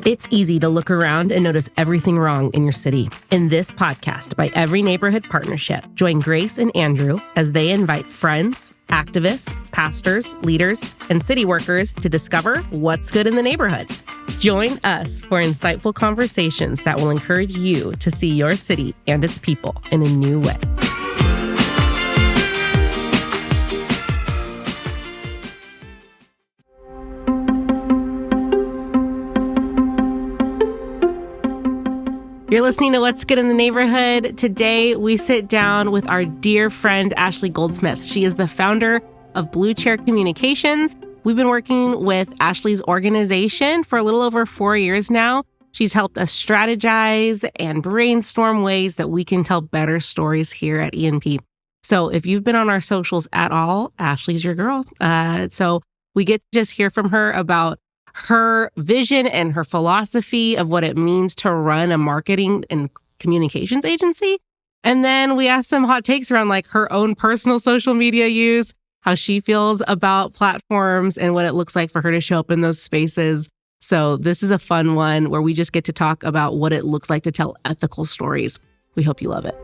It's easy to look around and notice everything wrong in your city. In this podcast by Every Neighborhood Partnership, join Grace and Andrew as they invite friends, activists, pastors, leaders, and city workers to discover what's good in the neighborhood. Join us for insightful conversations that will encourage you to see your city and its people in a new way. You're listening to What's Good in the Neighborhood. Today, we sit down with our dear friend, Ashley Goldsmith. She is the founder of Blue Chair Communications. We've been working with Ashley's organization for a little over 4 years now. She's helped us strategize and brainstorm ways that we can tell better stories here at ENP. So if you've been on our socials at all, Ashley's your girl. So we get to just hear from her about her vision and her philosophy of what it means to run a marketing and communications agency. And then we asked some hot takes around like her own personal social media use, how she feels about platforms and what it looks like for her to show up in those spaces. So this is a fun one where we just get to talk about what it looks like to tell ethical stories. We hope you love it.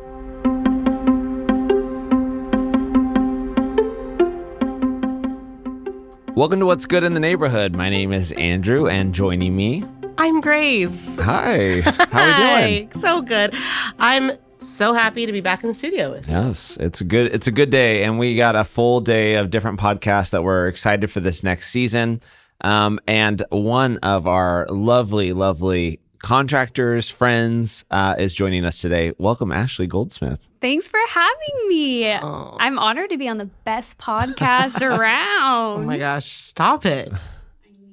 Welcome to What's Good in the Neighborhood. My name is Andrew, and joining me... I'm Grace. Hi. How are we doing? So good. I'm so happy to be back in the studio with you. Yes, it's a good day, and we got a full day of different podcasts that we're excited for this next season. And one of our lovely contractors, friends, is joining us today. Welcome, Ashley Goldsmith. Thanks for having me. Oh. I'm honored to be on the best podcast around. Oh my gosh, stop it.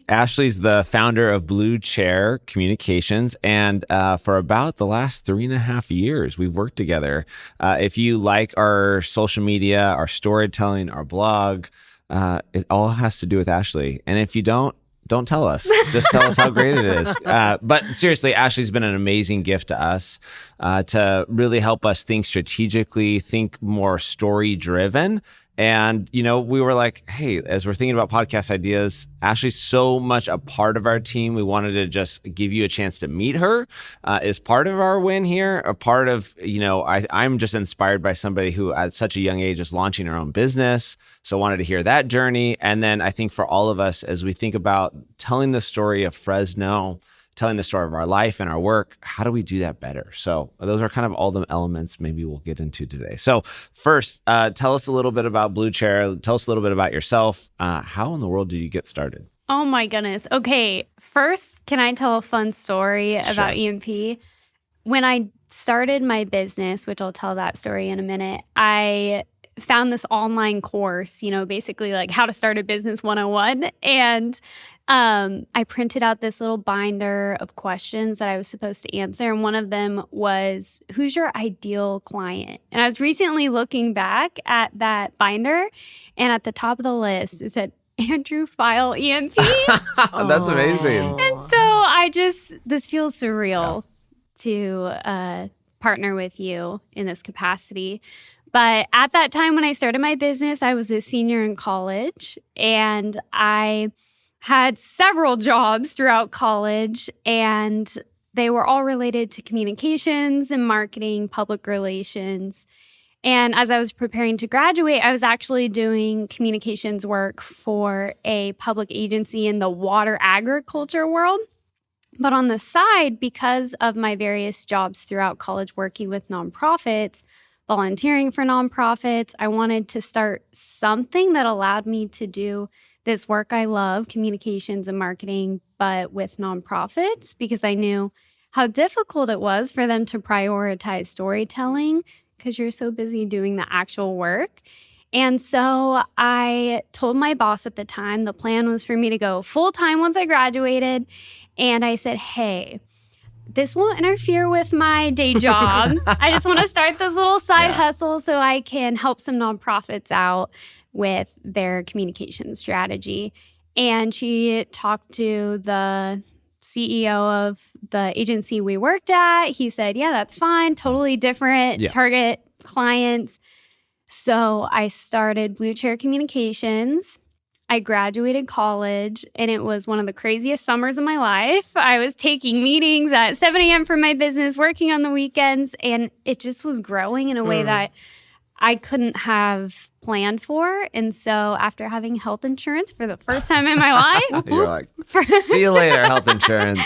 Ashley's the founder of Blue Chair Communications, and for about the last 3.5 years, we've worked together. If you like our social media, our storytelling, our blog, it all has to do with Ashley. And if you don't tell us. Just tell us how great it is. But seriously, Ashley's been an amazing gift to us to really help us think strategically, think more story-driven. And, we were like, hey, as we're thinking about podcast ideas, Ashley's so much a part of our team. We wanted to just give you a chance to meet her as part of our win here. A part of, I'm just inspired by somebody who at such a young age is launching her own business. So I wanted to hear that journey. And then I think for all of us, as we think about telling the story of Fresno, telling the story of our life and our work, how do we do that better? So those are kind of all the elements maybe we'll get into today. So first, tell us a little bit about Blue Chair. Tell us a little bit about yourself. How in the world did you get started? Oh my goodness. Okay. First, can I tell a fun story about EMP? When I started my business, which I'll tell that story in a minute, I found this online course, basically like how to start a business 101. And I printed out this little binder of questions that I was supposed to answer. And one of them was, who's your ideal client? And I was recently looking back at that binder, and at the top of the list, it said, Andrew File EMP. That's amazing. And so this feels surreal to partner with you in this capacity. But at that time when I started my business, I was a senior in college, and I had several jobs throughout college, and they were all related to communications and marketing, public relations. And as I was preparing to graduate, I was actually doing communications work for a public agency in the water agriculture world. But on the side, because of my various jobs throughout college working with nonprofits, volunteering for nonprofits, I wanted to start something that allowed me to do this work I love, communications and marketing, but with nonprofits, because I knew how difficult it was for them to prioritize storytelling because you're so busy doing the actual work. And so I told my boss at the time the plan was for me to go full-time once I graduated. And I said, hey, this won't interfere with my day job. I just want to start this little side hustle so I can help some nonprofits out with their communication strategy. And she talked to the CEO of the agency we worked at. He said, yeah, that's fine. Totally different target clients. So I started Blue Chair Communications. I graduated college, and it was one of the craziest summers of my life. I was taking meetings at 7 a.m. for my business, working on the weekends, and it just was growing in a way that I couldn't have planned for. And so after having health insurance for the first time in my life, You're like, see you later, health insurance.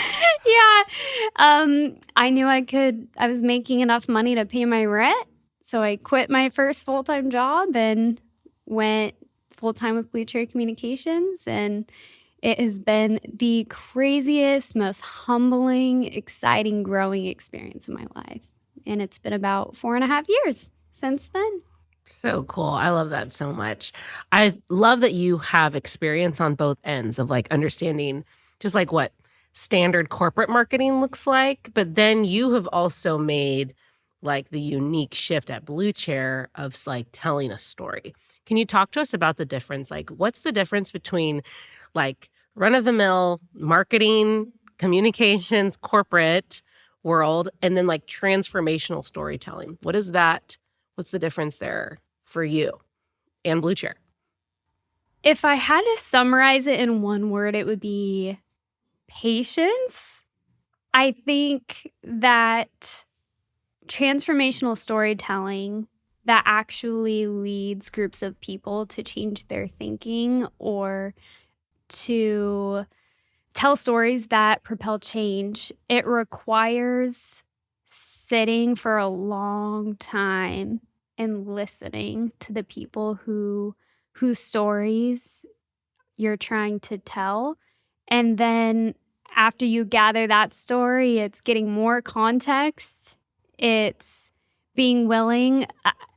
I knew I was making enough money to pay my rent. So I quit my first full-time job and went full-time with Blue Chair Communications. And it has been the craziest, most humbling, exciting, growing experience of my life. And it's been about 4.5 years since then. So cool. I love that so much. I love that you have experience on both ends of like understanding just like what standard corporate marketing looks like, but then you have also made like the unique shift at Blue Chair of like telling a story. Can you talk to us about the difference? Like what's the difference between like run-of-the-mill marketing, communications, corporate world, and then like transformational storytelling? What is that? What's the difference there for you and Blue Chair? If I had to summarize it in one word, it would be patience. I think that transformational storytelling that actually leads groups of people to change their thinking or to tell stories that propel change, it requires sitting for a long time and listening to the people whose stories you're trying to tell. And then after you gather that story, it's getting more context. It's being willing.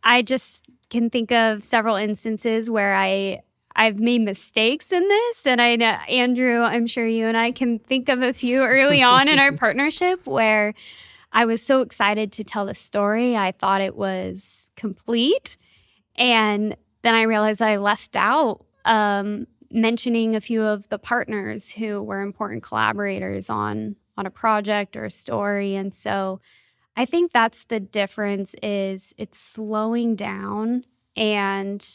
I just can think of several instances where I've made mistakes in this. And I know, Andrew, I'm sure you and I can think of a few early on in our partnership where I was so excited to tell the story. I thought it was complete. And then I realized I left out mentioning a few of the partners who were important collaborators on a project or a story. And so I think that's the difference is it's slowing down and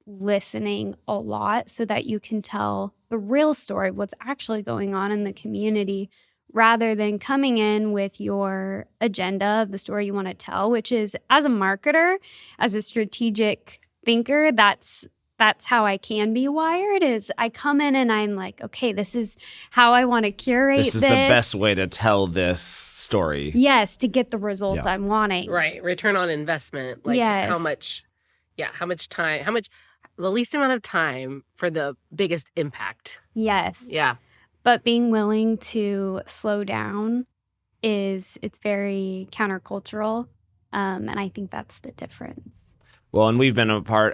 listening a lot so that you can tell the real story, what's actually going on in the community, rather than coming in with your agenda of the story you want to tell, which is, as a marketer, as a strategic thinker, that's how I can be wired, is I come in and I'm like, okay, this is how I want to curate this. This is the best way to tell this story. Yes, to get the results I'm wanting. Right. Return on investment. Like how much time, the least amount of time for the biggest impact. Yes. Yeah. But being willing to slow down it's very countercultural. And I think that's the difference. Well, and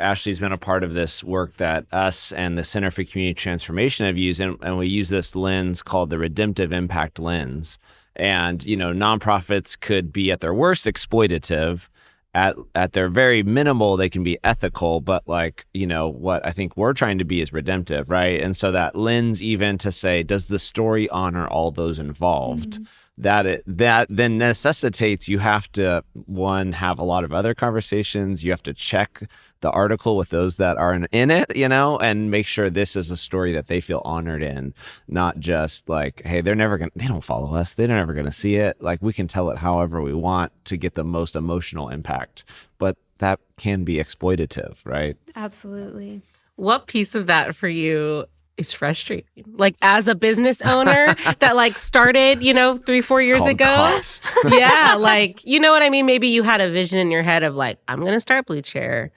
Ashley's been a part of this work that us and the Center for Community Transformation have used, and we use this lens called the redemptive impact lens. And, nonprofits could be at their worst exploitative. At their very minimal, they can be ethical, but what I think we're trying to be is redemptive, right? And so that lens, even to say, does the story honor all those involved? Mm-hmm. That then necessitates you have to, one, have a lot of other conversations. You have to check the article with those that are in it, and make sure this is a story that they feel honored in, not just like, hey, they don't follow us. They're never going to see it. Like, we can tell it however we want to get the most emotional impact, but that can be exploitative, right? Absolutely. What piece of that for you is frustrating? Like, as a business owner that started, 3-4 years ago. Cost. Yeah. You know what I mean? Maybe you had a vision in your head of I'm going to start Blue Chair.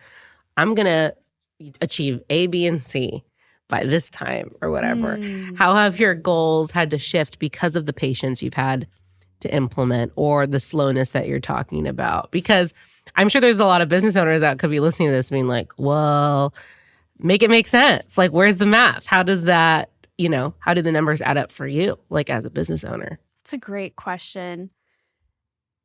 I'm going to achieve A, B, and C by this time or whatever. How have your goals had to shift because of the patience you've had to implement or the slowness that you're talking about? Because I'm sure there's a lot of business owners that could be listening to this being like, well, make it make sense. Where's the math? How does that, how do the numbers add up for you, as a business owner? That's a great question.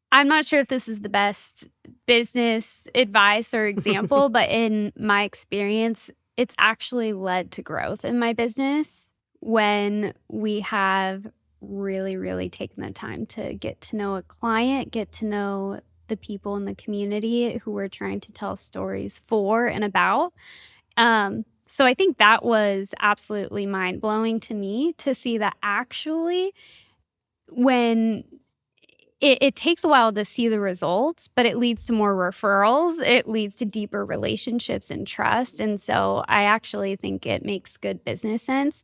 I'm not sure if this is the best business advice or example, but in my experience, it's actually led to growth in my business when we have really, really taken the time to get to know a client, get to know the people in the community who we're trying to tell stories for and about. So I think that was absolutely mind-blowing to me, to see that actually when it takes a while to see the results, but it leads to more referrals. It leads to deeper relationships and trust. And so I actually think it makes good business sense.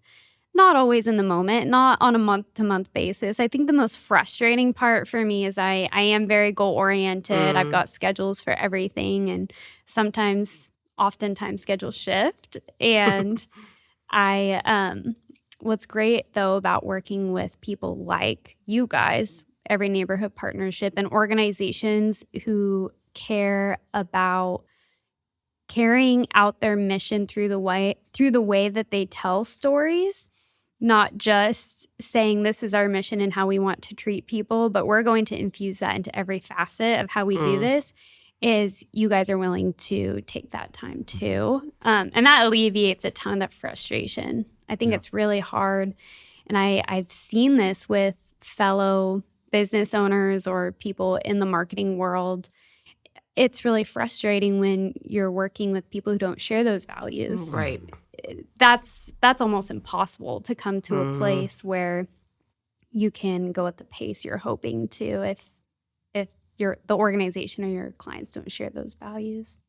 Not always in the moment, not on a month-to-month basis. I think the most frustrating part for me is I am very goal-oriented. I've got schedules for everything, and oftentimes schedules shift. And what's great though about working with people like you guys, Every Neighborhood Partnership, and organizations who care about carrying out their mission through the way that they tell stories, not just saying this is our mission and how we want to treat people, but we're going to infuse that into every facet of how we do this, is you guys are willing to take that time too. And that alleviates a ton of frustration. I think it's really hard. And I've seen this with fellow business owners or people in the marketing world. It's really frustrating when you're working with people who don't share those values. Right. That's almost impossible to come to a place where you can go at the pace you're hoping to if the organization or your clients don't share those values.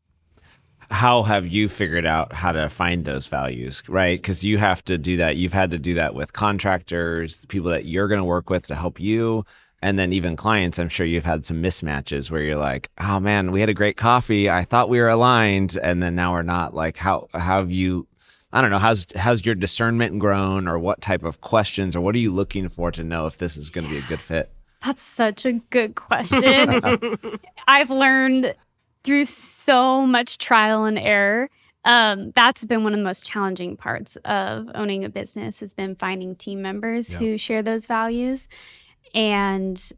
How have you figured out how to find those values, right? Because you have to do that. You've had to do that with contractors, people that you're going to work with to help you. And then even clients, I'm sure you've had some mismatches where you're like, oh man, we had a great coffee. I thought we were aligned. And then now we're not. Like, how have you, I don't know, how's your discernment grown, or what type of questions, or what are you looking for to know if this is going to be a good fit? That's such a good question. I've learned through so much trial and error. That's been one of the most challenging parts of owning a business, has been finding team members who share those values and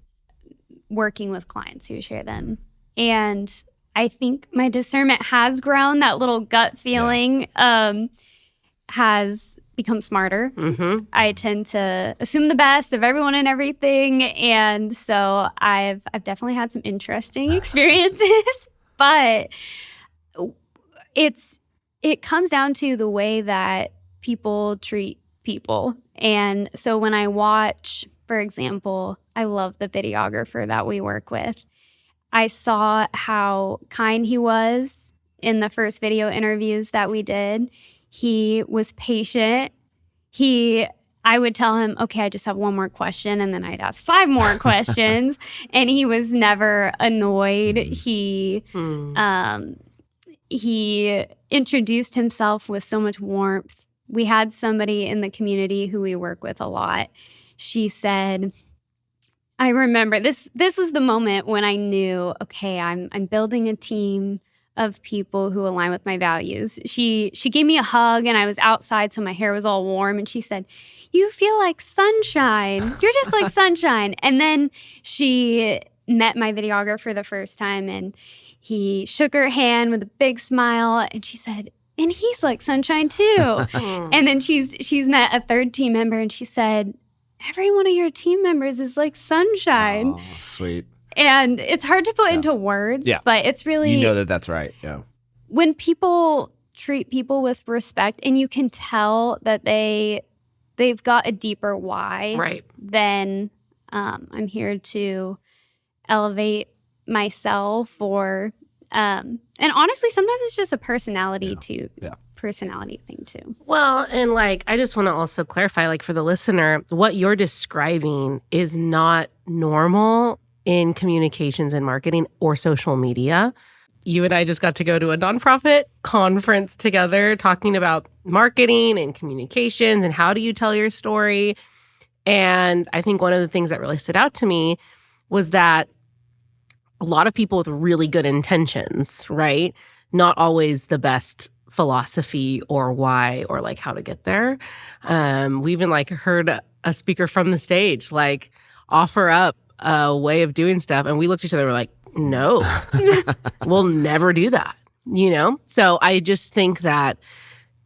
working with clients who share them. And I think my discernment has grown. That little gut feeling has become smarter. I tend to assume the best of everyone and everything. And so I've definitely had some interesting experiences, but it comes down to the way that people treat people. And so when I watch, for example, I love the videographer that we work with. I saw how kind he was in the first video interviews that we did. He was patient. I would tell him, okay, I just have one more question. And then I'd ask 5 more questions. And he was never annoyed. He introduced himself with so much warmth. We had somebody in the community who we work with a lot. She said, I remember this was the moment when I knew, okay, I'm building a team of people who align with my values. She gave me a hug, and I was outside, so my hair was all warm, and she said, you feel like sunshine. You're just like sunshine. And then she met my videographer the first time, and he shook her hand with a big smile, and she said, and he's like sunshine too. And then she's met a third team member, and she said, every one of your team members is like sunshine. Oh, sweet. And it's hard to put into words, but it's really... You know that's right, yeah. When people treat people with respect, and you can tell that they've got a deeper why than I'm here to elevate myself, or... and honestly, sometimes it's just a personality personality thing too. Well, and like, I just want to also clarify, like, for the listener, what you're describing is not normal in communications and marketing or social media. You and I just got to go to a nonprofit conference together talking about marketing and communications and how do you tell your story. And I think one of the things that really stood out to me was that a lot of people with really good intentions, right? Not always the best philosophy or why or like how to get there. We even like heard a speaker from the stage like offer up a way of doing stuff, and we looked at each other and we're like, no, we'll never do that, you know? So I just think that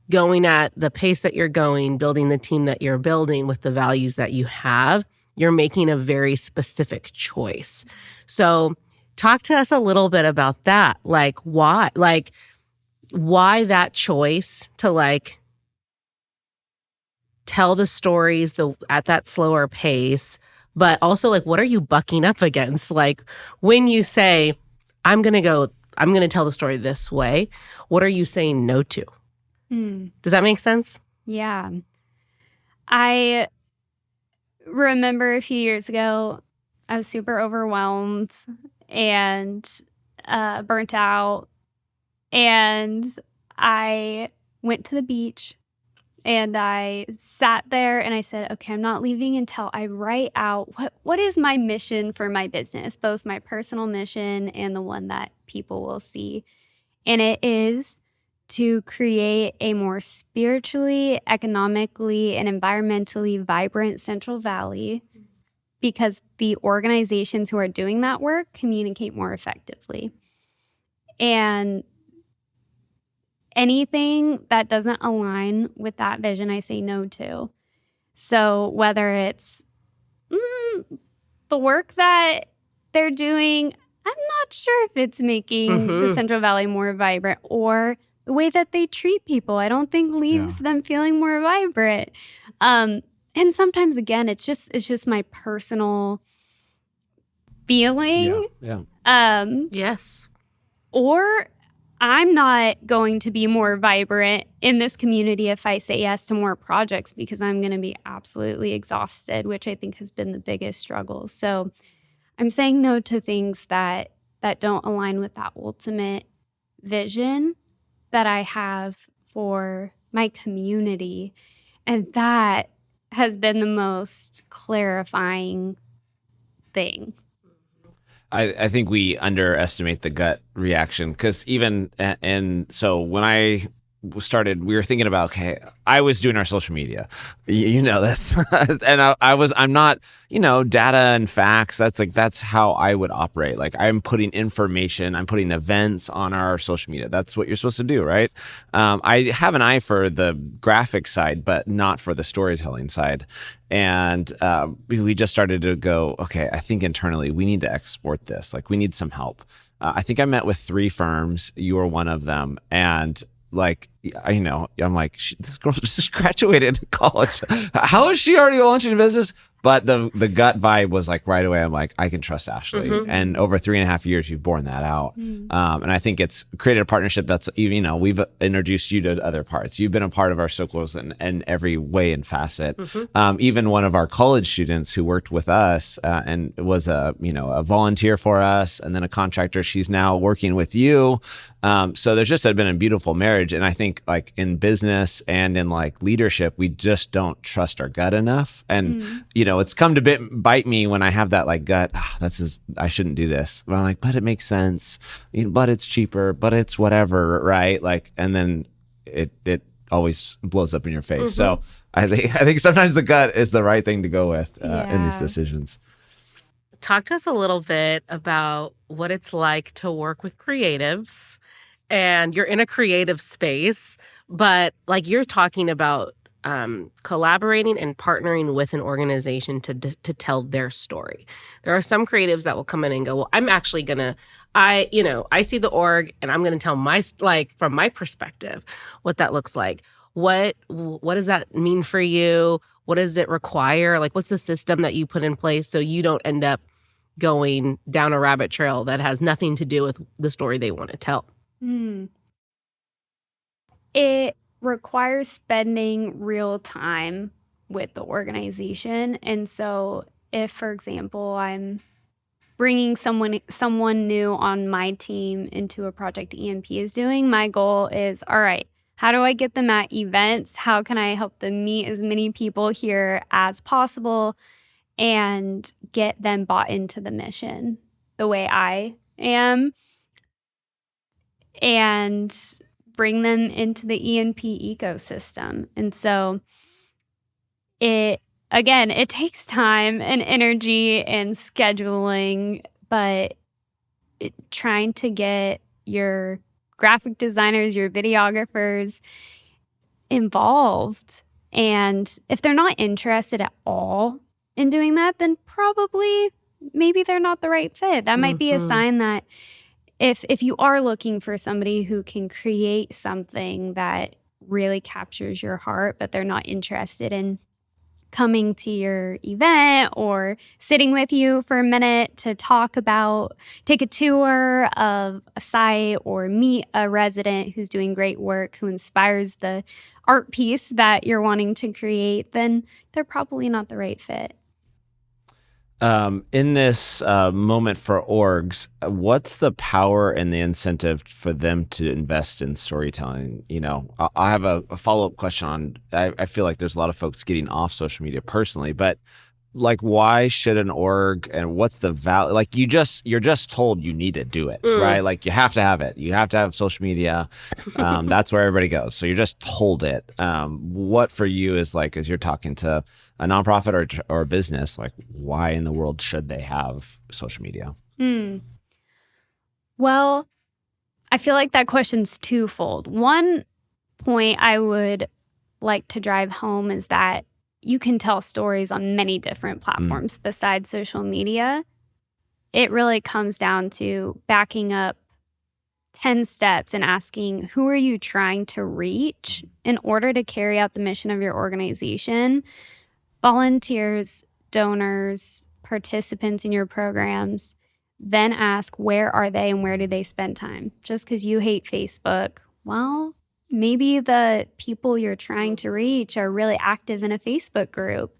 going at the pace that you're going, building the team that you're building with the values that you have, you're making a very specific choice. So talk to us a little bit about that. Like, why? Like, why that choice to like tell the stories at that slower pace, but also like what are you bucking up against? Like when you say, I'm going to tell the story this way, what are you saying no to? Does that make sense? Yeah. I remember a few years ago, I was super overwhelmed and burnt out. And I went to the beach and I sat there and I said, okay, I'm not leaving until I write out what is my mission for my business, both my personal mission and the one that people will see. And it is to create a more spiritually, economically, and environmentally vibrant Central Valley, because the organizations who are doing that work communicate more effectively. And anything that doesn't align with that vision, I say no to. So whether it's the work that they're doing, I'm not sure if it's making the Central Valley more vibrant, or the way that they treat people, I don't think leaves them feeling more vibrant. And sometimes, again, it's just my personal feeling. Yes. Or I'm not going to be more vibrant in this community if I say yes to more projects, because I'm going to be absolutely exhausted, which I think has been the biggest struggle. So I'm saying no to things that don't align with that ultimate vision that I have for my community. And that has been the most clarifying thing. I think we underestimate the gut reaction, because and so when I started, we were thinking about, okay, I was doing our social media, you know this, and I'm not, data and facts. That's how I would operate. Like I'm putting information, I'm putting events on our social media. That's what you're supposed to do, right? I have an eye for the graphic side, but not for the storytelling side. And we just started to go, okay, I think internally we need to export this. Like we need some help. I think I met with 3 firms. You were one of them. And like, I'm like, this girl just graduated college. How is she already launching a business? But the gut vibe was like right away, I'm like, I can trust Ashley. And over 3.5 years, you've borne that out. And I think it's created a partnership that's, we've introduced you to other parts. You've been a part of our circles in every way and facet. Even one of our college students who worked with us and was a volunteer for us and then a contractor, she's now working with you. So there's just been a beautiful marriage. And I think like in business and in like leadership, we just don't trust our gut enough. And, it's come to bite me when I have that like gut, I shouldn't do this. But I'm like, but it makes sense, but it's cheaper, but it's whatever, right? Like, and then it always blows up in your face. So I think sometimes the gut is the right thing to go with in these decisions. Talk to us a little bit about what it's like to work with creatives. And you're in a creative space, but like you're talking about collaborating and partnering with an organization to tell their story. There are some creatives that will come in and go, well, I'm actually gonna, I see the org and I'm gonna tell from my perspective what that looks like. What does that mean for you? What does it require? Like, what's the system that you put in place so you don't end up going down a rabbit trail that has nothing to do with the story they want to tell? It requires spending real time with the organization. And so if, for example, I'm bringing someone new on my team into a project EMP is doing, my goal is, all right, how do I get them at events? How can I help them meet as many people here as possible and get them bought into the mission the way I am, and bring them into the ENP ecosystem? And so it takes time and energy and scheduling, but trying to get your graphic designers, your videographers involved. And if they're not interested at all in doing that, then maybe they're not the right fit. That might be a sign that if you are looking for somebody who can create something that really captures your heart, but they're not interested in coming to your event or sitting with you for a minute to take a tour of a site or meet a resident who's doing great work, who inspires the art piece that you're wanting to create, then they're probably not the right fit. In this moment for orgs, what's the power and the incentive for them to invest in storytelling? I have a follow-up question on, I feel like there's a lot of folks getting off social media personally, but like, why should an org, and what's the value? Like, you're just told you need to do it, right? Like, you have to have it. You have to have social media. That's where everybody goes. So you're just told it. What for you is like, as you're talking to a nonprofit or a business, like, why in the world should they have social media? Well, I feel like that question's twofold. One point I would like to drive home is that you can tell stories on many different platforms besides social media. It really comes down to backing up 10 steps and asking, who are you trying to reach in order to carry out the mission of your organization? Volunteers, donors, participants in your programs. Then ask, where are they and where do they spend time? Just because you hate Facebook, well, maybe the people you're trying to reach are really active in a Facebook group.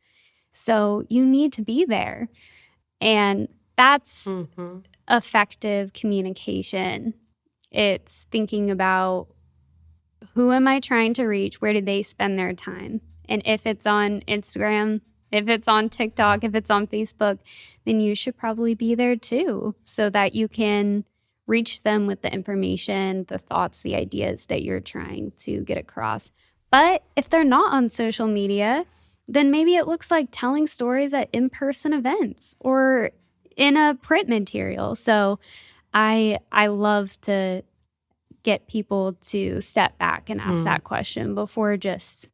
So you need to be there. And that's effective communication. It's thinking about, who am I trying to reach? Where do they spend their time? And if it's on Instagram, if it's on TikTok, if it's on Facebook, then you should probably be there too, so that you can reach them with the information, the thoughts, the ideas that you're trying to get across. But if they're not on social media, then maybe it looks like telling stories at in-person events or in a print material. So I love to get people to step back and ask that question before just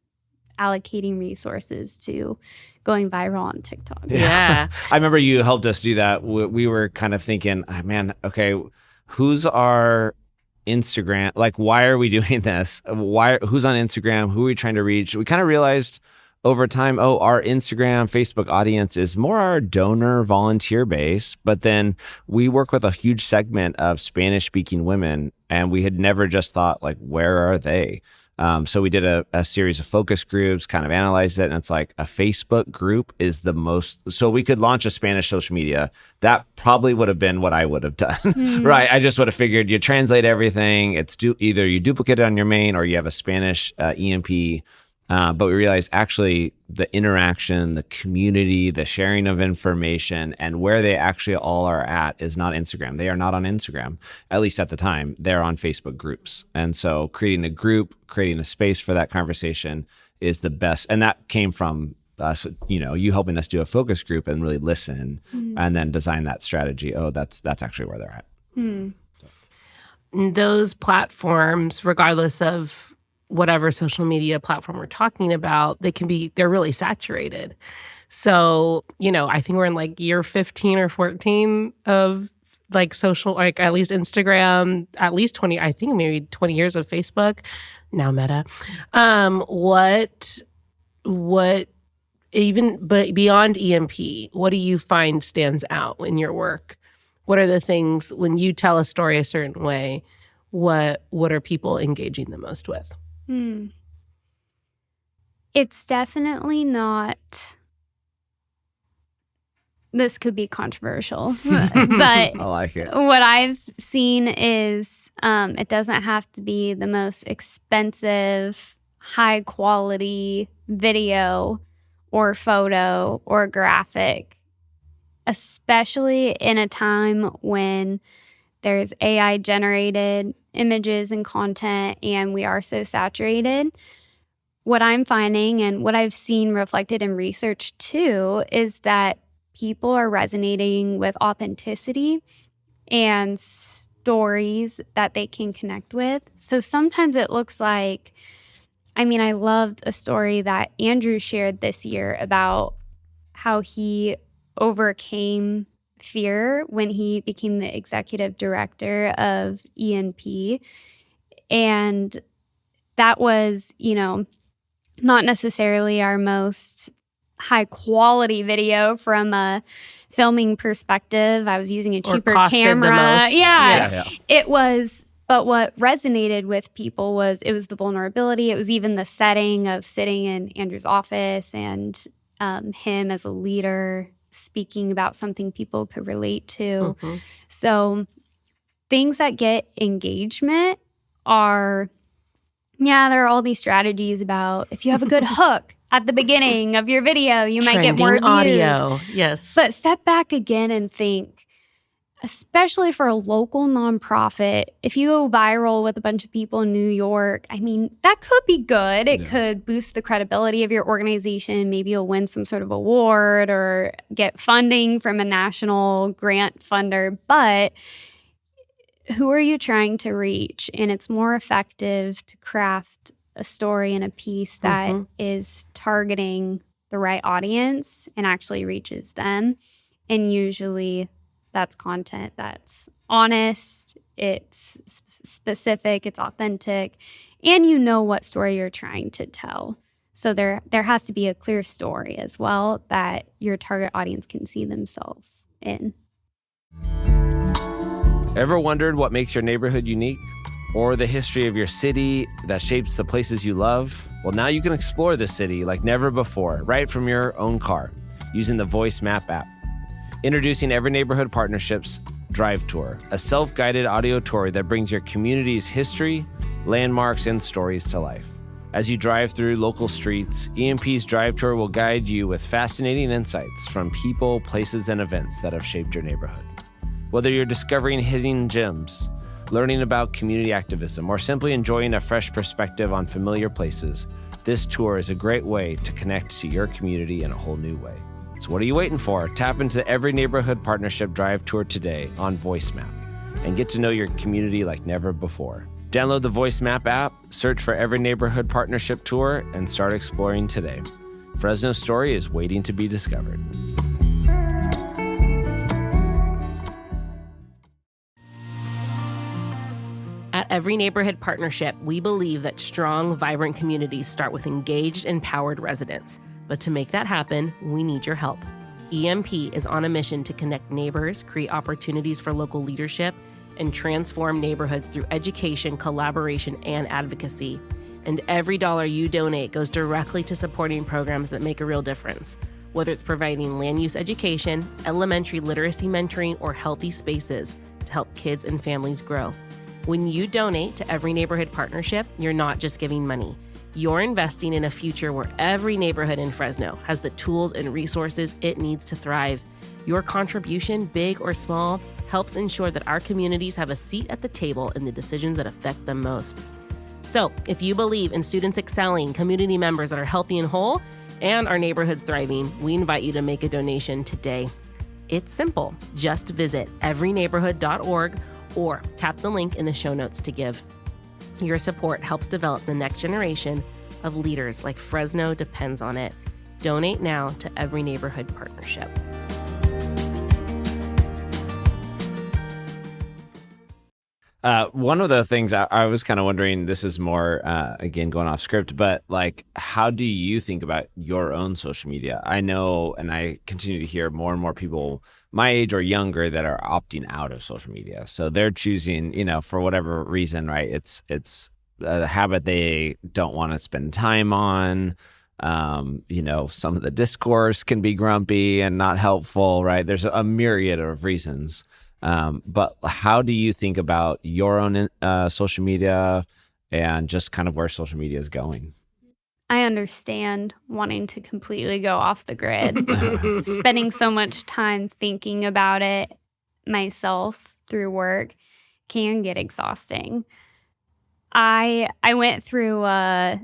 allocating resources to going viral on TikTok. Yeah. I remember you helped us do that. We were kind of thinking, man, okay, who's our Instagram? Like, why are we doing this? Who's on Instagram? Who are we trying to reach? We kind of realized over time, our Instagram, Facebook audience is more our donor volunteer base, but then we work with a huge segment of Spanish speaking women, and we had never just thought, like, where are they? So we did a series of focus groups, kind of analyzed it, and it's like a Facebook group is the most. So we could launch a Spanish social media. That probably would have been what I would have done, right? I just would have figured you translate everything. It's either you duplicate it on your main or you have a Spanish EMP. But we realized actually the interaction, the community, the sharing of information, and where they actually all are at is not Instagram. They are not on Instagram, at least at the time. They're on Facebook groups. And so creating a group, creating a space for that conversation is the best. And that came from us, you helping us do a focus group and really listen and then design that strategy. Oh, that's actually where they're at. Those platforms, regardless of whatever social media platform we're talking about, they're really saturated. So, I think we're in like year 15 or 14 of like social, like at least Instagram, at least 20, I think maybe 20 years of Facebook, now Meta. But beyond EMP, what do you find stands out in your work? What are the things when you tell a story a certain way, what are people engaging the most with? It's definitely not, this could be controversial, but I like it. What I've seen is it doesn't have to be the most expensive, high quality video or photo or graphic, especially in a time when there's AI generated images and content and we are so saturated. What I'm finding and what I've seen reflected in research too is that people are resonating with authenticity and stories that they can connect with. So sometimes it looks like, I loved a story that Andrew shared this year about how he overcame fear when he became the executive director of ENP. And that was, not necessarily our most high quality video from a filming perspective. I was using a cheaper camera. The most. Yeah. It was, but what resonated with people it was the vulnerability. It was even the setting of sitting in Andrew's office and him as a leader speaking about something people could relate to. Mm-hmm. So things that get engagement are, there are all these strategies about if you have a good hook at the beginning of your video, you might get more views. Audio, yes. But step back again and think, especially for a local nonprofit, if you go viral with a bunch of people in New York, that could be good. It could boost the credibility of your organization. Maybe you'll win some sort of award or get funding from a national grant funder. But who are you trying to reach? And it's more effective to craft a story and a piece that is targeting the right audience and actually reaches them. And usually that's content that's honest, it's specific, it's authentic, and you know what story you're trying to tell. So there has to be a clear story as well that your target audience can see themselves in. Ever wondered what makes your neighborhood unique? Or the history of your city that shapes the places you love? Well, now you can explore the city like never before, right from your own car, using the Voice Map app. Introducing Every Neighborhood Partnership's Drive Tour, a self-guided audio tour that brings your community's history, landmarks, and stories to life. As you drive through local streets, EMP's Drive Tour will guide you with fascinating insights from people, places, and events that have shaped your neighborhood. Whether you're discovering hidden gems, learning about community activism, or simply enjoying a fresh perspective on familiar places, this tour is a great way to connect to your community in a whole new way. So what are you waiting for? Tap into Every Neighborhood Partnership Drive Tour today on Voice Map and get to know your community like never before. Download the Voice Map app, search for Every Neighborhood Partnership Tour, and start exploring today. Fresno's story is waiting to be discovered. At Every Neighborhood Partnership, we believe that strong, vibrant communities start with engaged, empowered residents. But to make that happen, we need your help. EMP is on a mission to connect neighbors, create opportunities for local leadership, and transform neighborhoods through education, collaboration, and advocacy. And every dollar you donate goes directly to supporting programs that make a real difference, whether it's providing land use education, elementary literacy mentoring, or healthy spaces to help kids and families grow. When you donate to Every Neighborhood Partnership, you're not just giving money. You're investing in a future where every neighborhood in Fresno has the tools and resources it needs to thrive. Your contribution, big or small, helps ensure that our communities have a seat at the table in the decisions that affect them most. So, if you believe in students excelling, community members that are healthy and whole, and our neighborhoods thriving, we invite you to make a donation today. It's simple. Just visit everyneighborhood.org or tap the link in the show notes to give. Your support helps develop the next generation of leaders like Fresno depends on it. Donate now to Every Neighborhood Partnership. One of the things I was kind of wondering, this is more, again, going off script, but like, how do you think about your own social media? I know, and I continue to hear more and more people my age or younger that are opting out of social media. So they're choosing, for whatever reason, right? It's a habit they don't want to spend time on. Some of the discourse can be grumpy and not helpful, right? There's a myriad of reasons. But how do you think about your own social media and just kind of where social media is going? I understand wanting to completely go off the grid. Spending so much time thinking about it myself through work can get exhausting. I went through a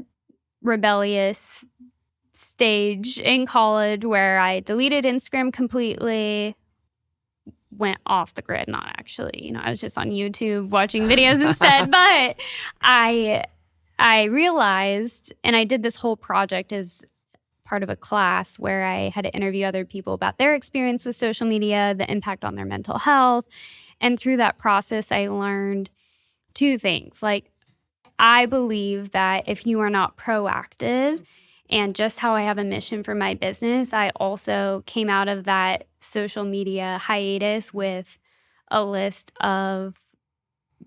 rebellious stage in college where I deleted Instagram completely, went off the grid, not actually, I was just on YouTube watching videos instead. But I realized, and I did this whole project as part of a class where I had to interview other people about their experience with social media, the impact on their mental health. And through that process, I learned two things. Like, I believe that if you are not proactive, and just how I have a mission for my business, I also came out of that social media hiatus with a list of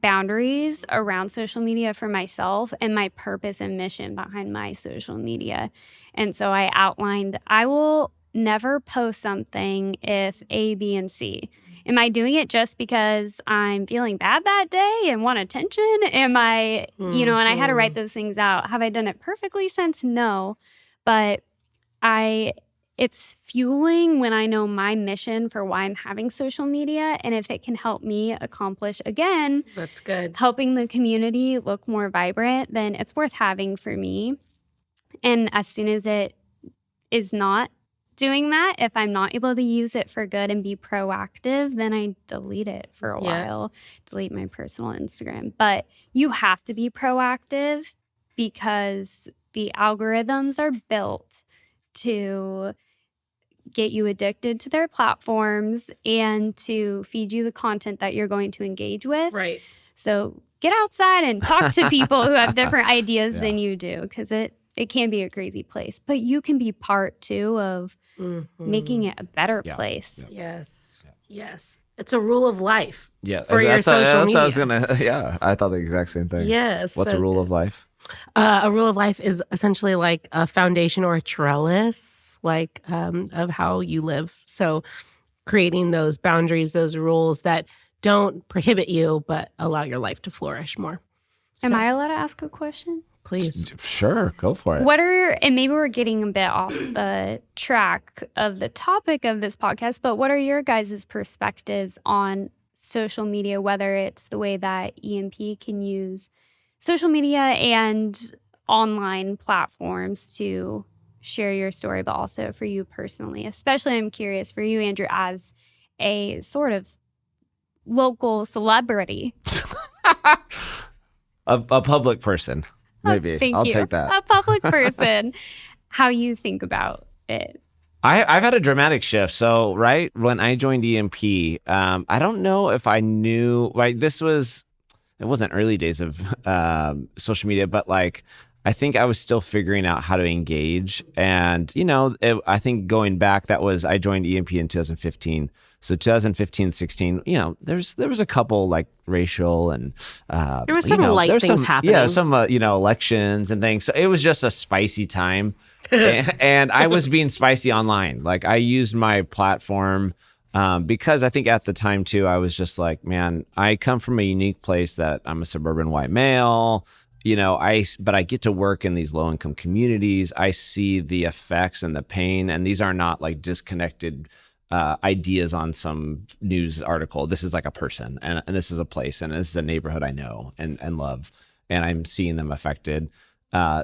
boundaries around social media for myself and my purpose and mission behind my social media. And so I outlined, I will never post something if A, B, and C. Am I doing it just because I'm feeling bad that day and want attention? Am I, and I had to write those things out. Have I done it perfectly since? No. But it's fueling when I know my mission for why I'm having social media. And if it can help me accomplish, again, that's good, helping the community look more vibrant, then it's worth having for me. And as soon as it is not doing that, if I'm not able to use it for good and be proactive, then I delete it for a while, delete my personal Instagram. But you have to be proactive because the algorithms are built to get you addicted to their platforms and to feed you the content that you're going to engage with. Right. So get outside and talk to people who have different ideas than you do, because it can be a crazy place. But you can be part, too, of making it a better place. Yeah. Yes. It's a rule of life for your that's social media. I was gonna. I thought the exact same thing. Yes. What's a rule of life? A rule of life is essentially like a foundation or a trellis, like of how you live. So creating those boundaries, those rules that don't prohibit you, but allow your life to flourish more. Am I allowed to ask a question? Please. Sure, go for it. And maybe we're getting a bit off the track of the topic of this podcast, but what are your guys' perspectives on social media, whether it's the way that EMP can use social media and online platforms to share your story, but also for you personally? Especially, I'm curious for you, Andrew, as a sort of local celebrity. a public person, maybe. I'll take that. A public person, how you think about it. I've had a dramatic shift. So, right when I joined EMP, I don't know if I knew, right, it wasn't early days of social media, but like, I think I was still figuring out how to engage. And, I think going back, I joined EMP in 2015. So 2015, 16, there was a couple like racial and there was some light things happening. Yeah, some elections and things. So it was just a spicy time, and I was being spicy online. Like, I used my platform because I think at the time too, I was just like, man, I come from a unique place that I'm a suburban white male. But I get to work in these low income communities. I see the effects and the pain, and these are not like disconnected ideas on some news article. This is like a person, and this is a place, and this is a neighborhood I know and love, and I'm seeing them affected.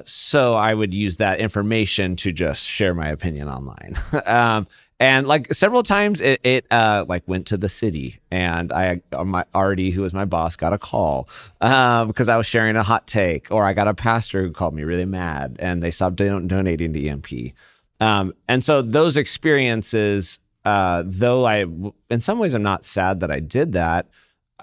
So I would use that information to just share my opinion online. And like several times it like went to the city, and Artie, who was my boss, got a call because I was sharing a hot take, or I got a pastor who called me really mad and they stopped donating to EMP. And so those experiences, though in some ways I'm not sad that I did that,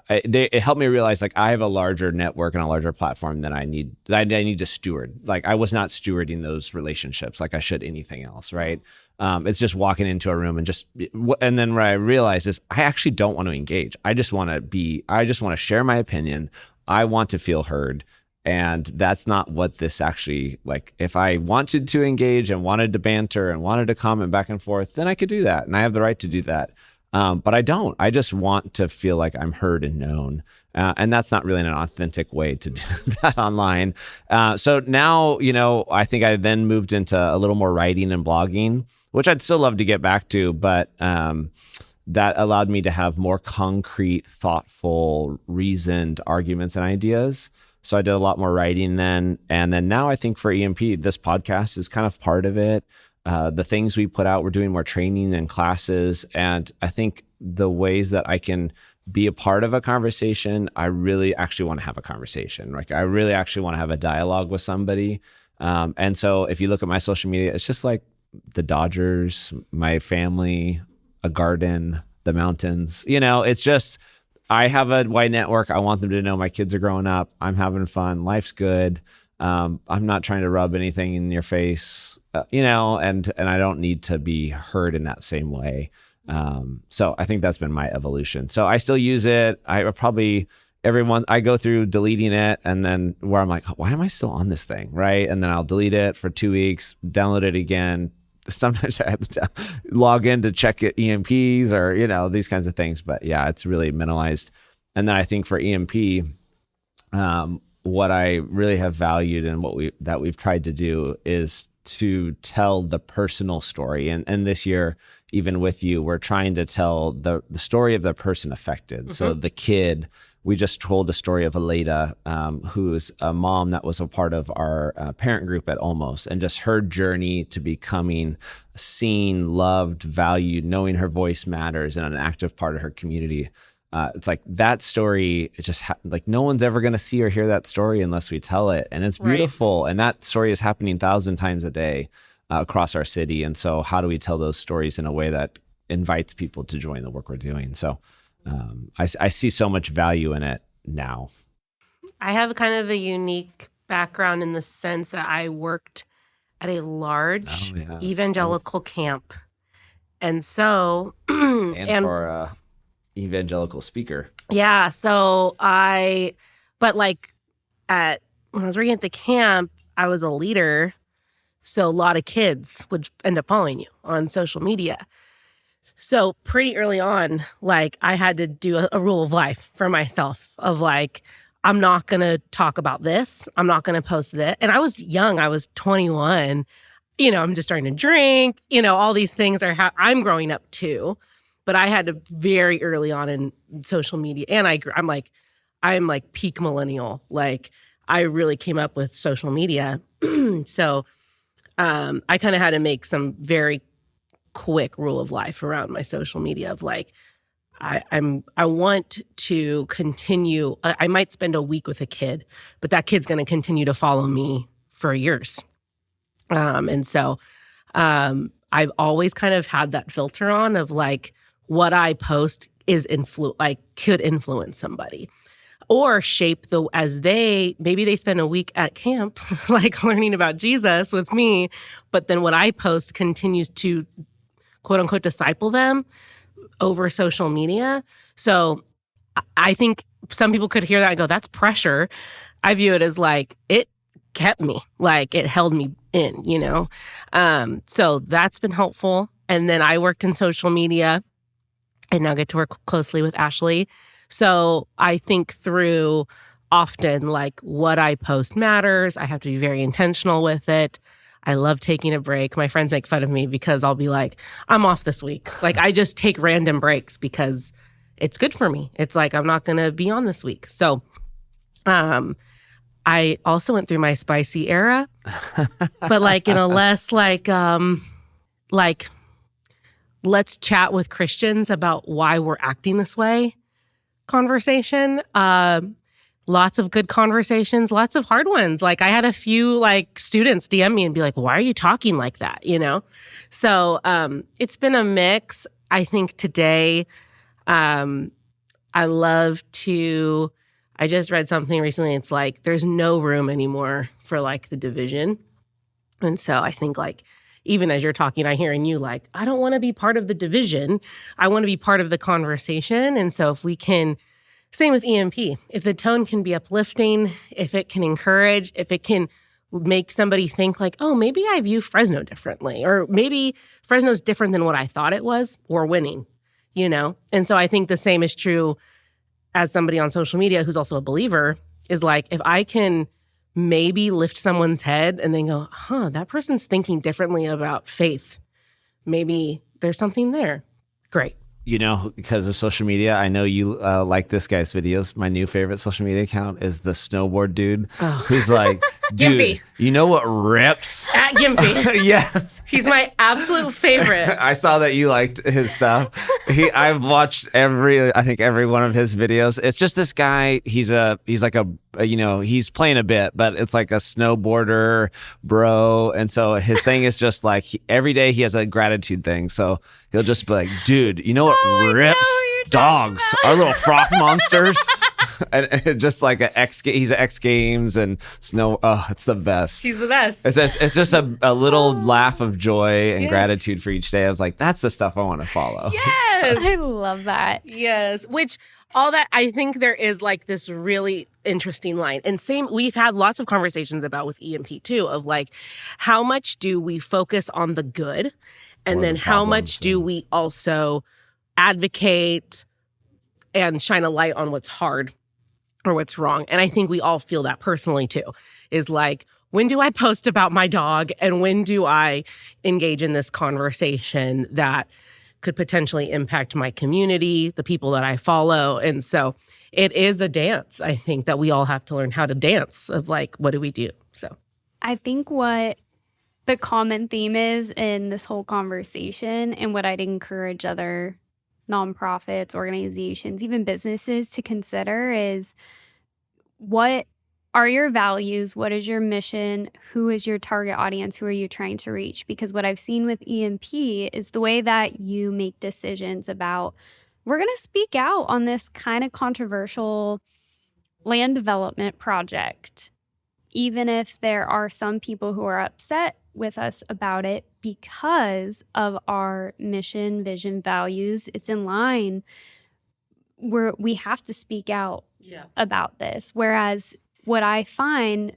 it helped me realize like I have a larger network and a larger platform than I need to steward. Like, I was not stewarding those relationships like I should anything else, right? It's just walking into a room and then what I realized is I actually don't want to engage. I just want to share my opinion. I want to feel heard. And that's not what this actually, like, if I wanted to engage and wanted to banter and wanted to comment back and forth, then I could do that. And I have the right to do that. But I don't. I just want to feel like I'm heard and known. And that's not really an authentic way to do that online. So now, I think I then moved into a little more writing and blogging, which I'd still love to get back to. But that allowed me to have more concrete, thoughtful, reasoned arguments and ideas. So I did a lot more writing then. And then now I think for EMP, this podcast is kind of part of it. The things we put out, we're doing more training and classes. And I think the ways that I can be a part of a conversation, I really actually want to have a conversation. Like, I really actually want to have a dialogue with somebody. And so if you look at my social media, it's just like the Dodgers, my family, a garden, the mountains. It's just, I have a wide network. I want them to know my kids are growing up. I'm having fun. Life's good. I'm not trying to rub anything in your face, and I don't need to be heard in that same way. So I think that's been my evolution. So I still use it. I go through deleting it, and then where I'm like, why am I still on this thing? Right. And then I'll delete it for 2 weeks, download it again. Sometimes I have to log in to check EMPs or, these kinds of things. But yeah, it's really minimalized. And then I think for EMP, what I really have valued and that we've tried to do is to tell the personal story. And this year, even with you, we're trying to tell the story of the person affected. Mm-hmm. So the kid, we just told the story of Aleda, who's a mom that was a part of our parent group at Almost, and just her journey to becoming seen, loved, valued, knowing her voice matters, and an active part of her community. It's like that story, it just like no one's ever going to see or hear that story unless we tell it. And it's beautiful. Right. And that story is happening 1,000 times a day across our city. And so how do we tell those stories in a way that invites people to join the work we're doing? So I see so much value in it now. I have kind of a unique background in the sense that I worked at a large evangelical camp. And so... and for evangelical speaker. Yeah. So when I was working at the camp, I was a leader. So a lot of kids would end up following you on social media. So pretty early on, I had to do a rule of life for myself of I'm not going to talk about this. I'm not going to post this. And I was young. I was 21. I'm just starting to drink. All these things are I'm growing up too. But I had to very early on in social media. And I'm peak millennial. I really came up with social media. So I kind of had to make some very quick rule of life around my social media of I want to continue. I might spend a week with a kid, but that kid's going to continue to follow me for years. And so I've always kind of had that filter on of what I post is could influence somebody or shape maybe they spend a week at camp, learning about Jesus with me, but then what I post continues to quote unquote disciple them over social media. So I think some people could hear that and go, that's pressure. I view it as it kept me, it held me in, so that's been helpful. And then I worked in social media and now get to work closely with Ashley. So I think through often what I post matters. I have to be very intentional with it. I love taking a break. My friends make fun of me because I'll be I'm off this week. I just take random breaks because it's good for me. It's I'm not going to be on this week. So I also went through my spicy era, but in a less let's chat with Christians about why we're acting this way conversation. Lots of good conversations, lots of hard ones. I had a few students DM me and be why are you talking like that? So it's been a mix. I think today I just read something recently. It's there's no room anymore for the division. And so I think even as you're talking, I hear in you I don't want to be part of the division. I want to be part of the conversation. And so if we can, same with EMP, if the tone can be uplifting, if it can encourage, if it can make somebody think oh, maybe I view Fresno differently, or maybe Fresno's different than what I thought it was, we're winning, And so I think the same is true as somebody on social media who's also a believer is if I can maybe lift someone's head and then go, that person's thinking differently about faith. Maybe there's something there. Great. Because of social media, I know you like this guy's videos. My new favorite social media account is the snowboard dude who's dude, Gimpy. You know what rips? At Gimpy. Yes. He's my absolute favorite. I saw that you liked his stuff. I've watched I think every one of his videos. It's just this guy. He's like he's playing a bit, but it's like a snowboarder bro. And so his thing is just like every day he has a gratitude thing. So he'll just be like, dude, you know what rips? Dogs, our little froth monsters. and just like he's at X Games and snow. Oh, it's the best. He's the best. It's just a little laugh of joy and gratitude for each day. I was like, that's the stuff I want to follow. Yes. I love that. Yes. Which all that, I think there is like this really interesting line. And we've had lots of conversations about with EMP too, of like, how much do we focus on the good? And then how much do we also advocate and shine a light on what's hard or what's wrong? And I think we all feel that personally too, is like, when do I post about my dog and when do I engage in this conversation that could potentially impact my community, the people that I follow? And so it is a dance, I think, that we all have to learn how to dance of like, what do we do? So I think what the common theme is in this whole conversation, and what I'd encourage other nonprofits, organizations, even businesses to consider, is what are your values? What is your mission? Who is your target audience? Who are you trying to reach? Because what I've seen with EMP is the way that you make decisions about, we're going to speak out on this kind of controversial land development project, even if there are some people who are upset with us about it because of our mission, vision, values. It's in line. We have to speak out about this. Whereas what I find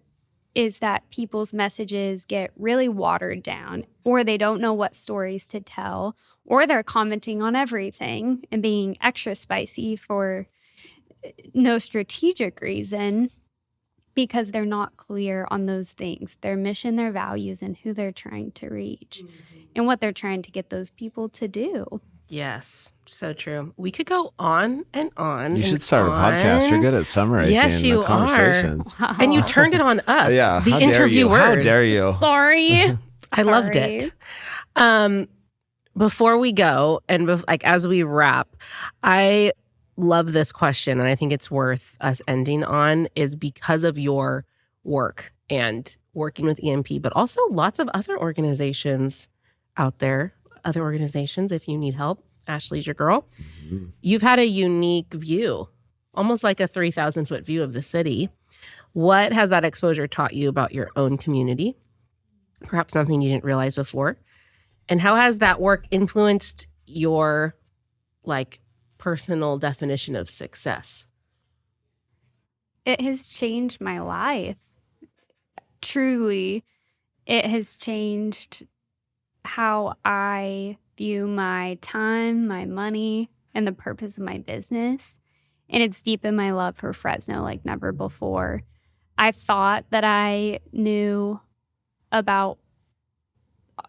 is that people's messages get really watered down, or they don't know what stories to tell, or they're commenting on everything and being extra spicy for no strategic reason, because they're not clear on those things, their mission, their values, and who they're trying to reach, and what they're trying to get those people to do. yes, so true. We could go on and on. You should start a podcast. You're good at summarizing the conversations. Wow. And you turned it on us, Yeah, the how dare you. interviewers. How dare you? Sorry. I loved it. Before we go, and as we wrap, I love this question, and I think it's worth us ending on, is because of your work and working with EMP, but also lots of other organizations out there, if you need help, Ashley's your girl. Mm-hmm. You've had a unique view, almost like a 3,000-foot view of the city. What has that exposure taught you about your own community? Perhaps something you didn't realize before. And how has that work influenced your personal definition of success? It has changed my life. Truly, it has changed how I view my time, my money, and the purpose of my business. And it's deepened my love for Fresno like never before. I thought that I knew about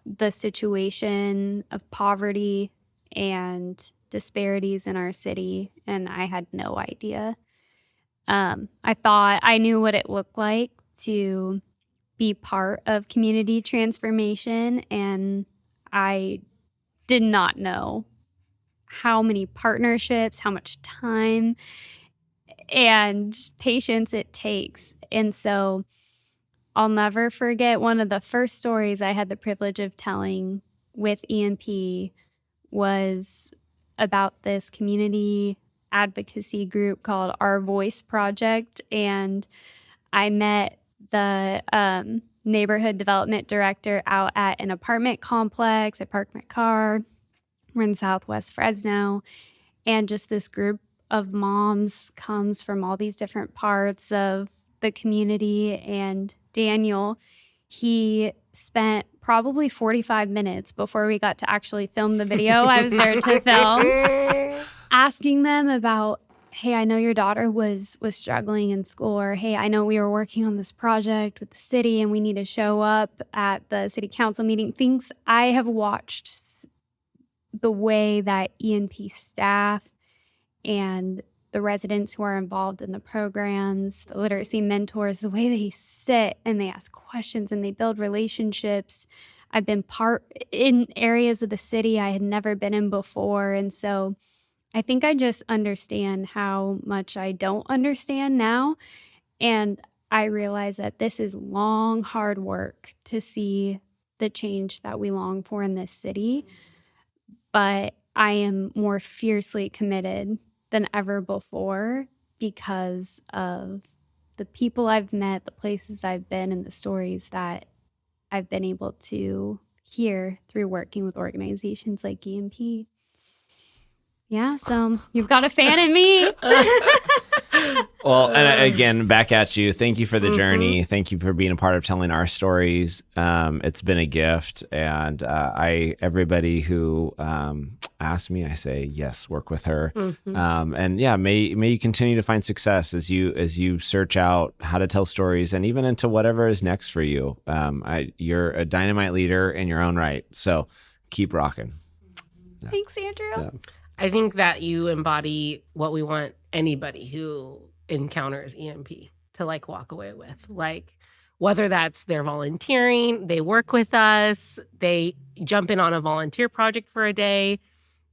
the situation of poverty and disparities in our city, and I had no idea. I thought I knew what it looked like to be part of community transformation, and I did not know how many partnerships, how much time and patience it takes. And so I'll never forget one of the first stories I had the privilege of telling with EMP was about this community advocacy group called Our Voice Project. And I met the neighborhood development director out at an apartment complex. I parked my car. We're in Southwest Fresno. And just this group of moms comes from all these different parts of the community. And Daniel, he spent probably 45 minutes before we got to actually film the video I was there to film, asking them about, hey, I know your daughter was struggling in school, or hey, I know we were working on this project with the city and we need to show up at the city council meeting. Things I have watched, the way that ENP staff and the residents who are involved in the programs, the literacy mentors, the way they sit and they ask questions and they build relationships. I've been part in areas of the city I had never been in before. And so I think I just understand how much I don't understand now. And I realize that this is long, hard work to see the change that we long for in this city. But I am more fiercely committed than ever before because of the people I've met, the places I've been, and the stories that I've been able to hear through working with organizations like EMP. Yeah, so you've got a fan in me. Well, and again, back at you. Thank you for the journey. Thank you for being a part of telling our stories. It's been a gift, and everybody who asked me, I say yes, work with her. And yeah, may you continue to find success as you search out how to tell stories, and even into whatever is next for you. You're a dynamite leader in your own right, so keep rocking. Yeah. Thanks, Andrew. Yeah. I think that you embody what we want anybody who encounters EMP to like walk away with. Like, whether that's they're volunteering, they work with us, they jump in on a volunteer project for a day.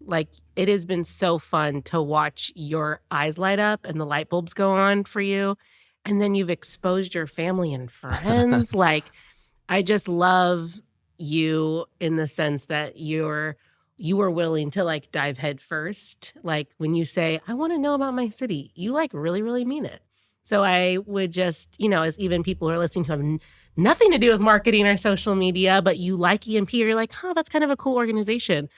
Like, it has been so fun to watch your eyes light up and the light bulbs go on for you. And then you've exposed your family and friends. Like, I just love you in the sense that you are willing to like dive head first. Like, when you say, I want to know about my city, you like really, really mean it. So I would just, as even people who are listening who have nothing to do with marketing or social media, but you like EMP, or you're like, that's kind of a cool organization.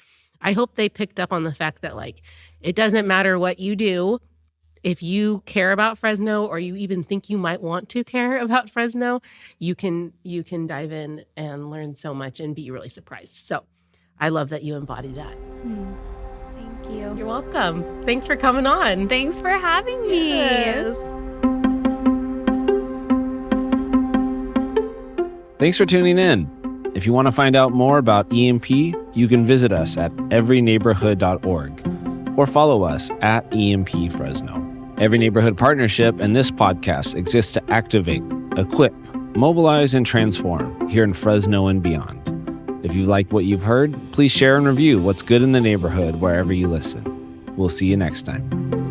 I hope they picked up on the fact that like, it doesn't matter what you do. If you care about Fresno, or you even think you might want to care about Fresno, you can dive in and learn so much and be really surprised. So I love that you embody that. Thank you. You're welcome. Thanks for coming on. Thanks for having me. Yes. Thanks for tuning in. If you want to find out more about EMP, you can visit us at everyneighborhood.org or follow us at EMP Fresno. Every Neighborhood Partnership and this podcast exists to activate, equip, mobilize, and transform here in Fresno and beyond. If you like what you've heard, please share and review what's good in the neighborhood wherever you listen. We'll see you next time.